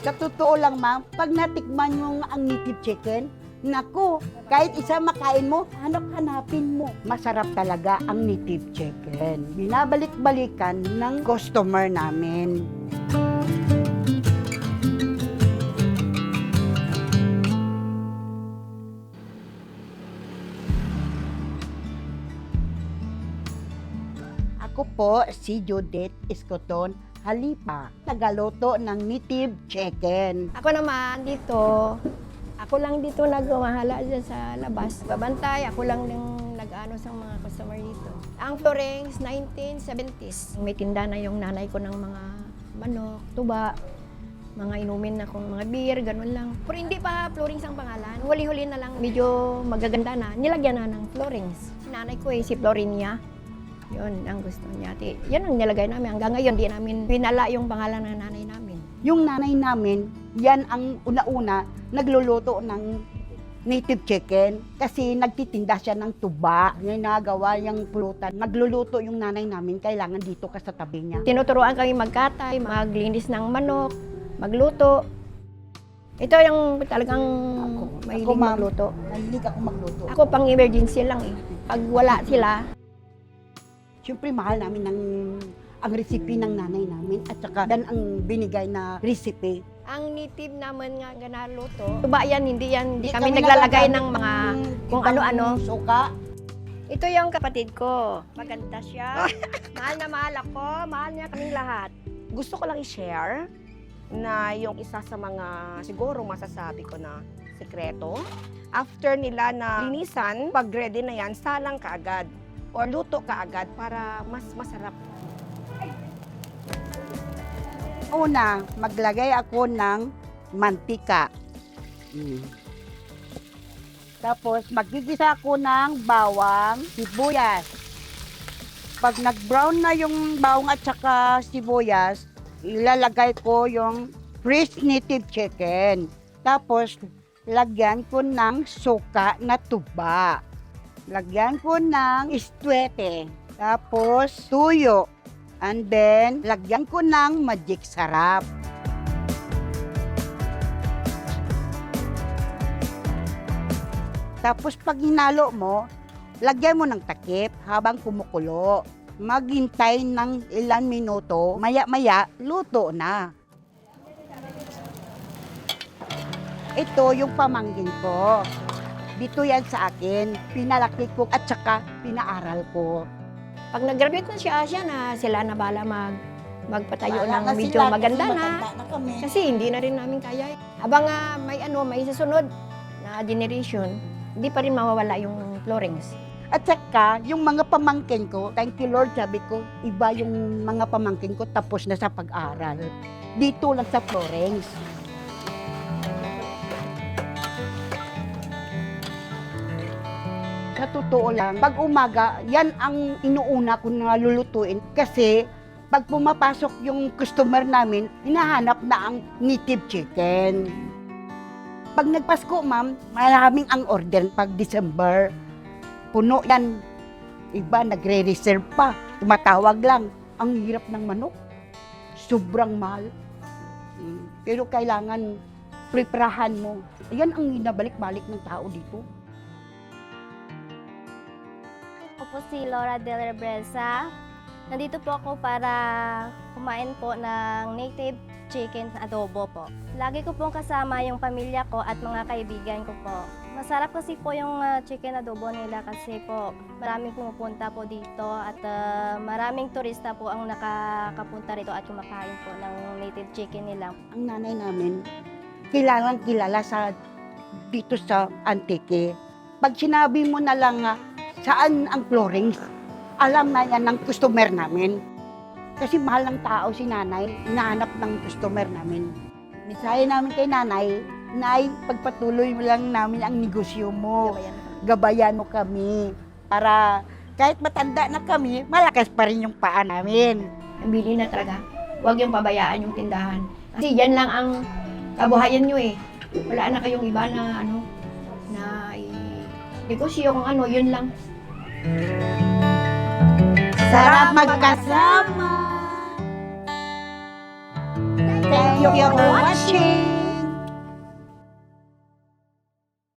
Sa totoo lang, ma'am, pag natikman yung ang native chicken, naku, kahit isa makain mo, hanap-hanapin mo. Masarap talaga ang native chicken. Binabalik-balikan ng customer namin. Ako po si Judith Escoton Halipa, tagaluto ng native chicken. Ako naman dito, ako lang dito nagmahala dyan sa labas. Babantay, ako lang yung nag-ano sa mga customer dito. Ang Florence, 1970s. May tinda na yung nanay ko ng mga manok, tuba, mga inumin na kung mga beer, ganun lang. Pero hindi pa Florence ang pangalan. Huli-huli na lang, medyo magaganda na. Nilagyan na ng Florence. Si nanay ko si Florinia. Yun ang gusto niya. Yan ang nilagay namin. Hanggang ngayon, di namin pinala yung pangalan ng nanay namin. Yung nanay namin, yan ang una-una nagluluto ng native chicken kasi nagtitinda siya ng tuba. Yung nagawa yung pulutan. Nagluluto yung nanay namin, kailangan dito ka sa tabi niya. Tinuturuan kami magkatay, maglinis ng manok, magluto. Ito yung talagang mahilig ma'am, magluto. Mahilig ako magluto. Ako pang emergency lang eh. Pag wala sila, Siyempre, mahal namin ang recipe ng nanay namin at saka dan ang binigay na recipe. ang native naman nga ganaluto, tuba yan, hindi kami naglalagay ng mga kung ano-ano. Suka. Ito yung kapatid ko. Maganda siya. Mahal na mahal ako. Mahal niya kaming lahat. Gusto ko lang i-share na yung isa sa mga siguro masasabi ko na sekreto. After nila na linisan, pag ready na yan, salang kaagad or luto kaagad para mas masarap. Una, maglagay ako ng mantika. Tapos, magigisa ako ng bawang, sibuyas. Pag nag-brown na yung bawang at saka sibuyas, ilalagay ko yung fresh native chicken. Tapos, lagyan ko ng suka na tuba. Lagyan ko ng istwete. Tapos, tuyo. And then, lagyan ko ng magic sarap. Tapos pag hinalo mo, lagyan mo ng takip habang kumukulo. Maghintay ng ilang minuto, maya-maya, luto na. Ito yung pamangkin ko. Dito yan sa akin, pinalaki ko at saka pinaaral ko. Pag nag-graduate na siya na sila na bala magpatayo Wala ng na medyo sila, maganda kasi na. matanda na kami. Kasi hindi na rin namin kaya. Habang may susunod na generation, hindi pa rin mawawala yung Florence. At saka, yung mga pamangkin ko, thank you Lord, sabi ko, iba yung mga pamangkin ko tapos na sa pag-aaral. Dito lang sa Florence. Sa totoo lang, pag umaga, yan ang inuuna ko na lulutuin kasi pag pumapasok yung customer namin, hinahanap na ang native chicken. Pag nagpasko, ma'am, maraming ang order pag December. Puno yan. Iba, nagre-reserve pa. Tumatawag lang. Ang hirap ng manok. Sobrang mahal. Pero kailangan preparahan mo. Ayan ang inabalik-balik ng tao dito. Ako po si Laura Del Rebreza. Nandito po ako para kumain po ng native chicken adobo po. Lagi ko pong kasama yung pamilya ko at mga kaibigan ko po. Masarap kasi po yung chicken adobo nila kasi po maraming pumupunta po dito at maraming turista po ang nakakapunta rito at kumakain po ng native chicken nila. Ang nanay namin, kilala sa dito sa Antique. Pag sinabi mo na lang saan ang Florence, alam na yan ng customer namin. Kasi mahal ng tao si nanay, hinahanap ng customer namin. Mensahe namin kay nanay, Nay, pagpatuloy mo lang namin ang negosyo mo. Gabayan mo kami. Para kahit matanda na kami, malakas pa rin yung paa namin. Bili na talaga. Huwag yung pabayaan yung tindahan. Kasi yan lang ang kabuhayan nyo eh. Wala na kayong iba na negosyo kung yun lang. Sarap magkasama. Thank you for watching.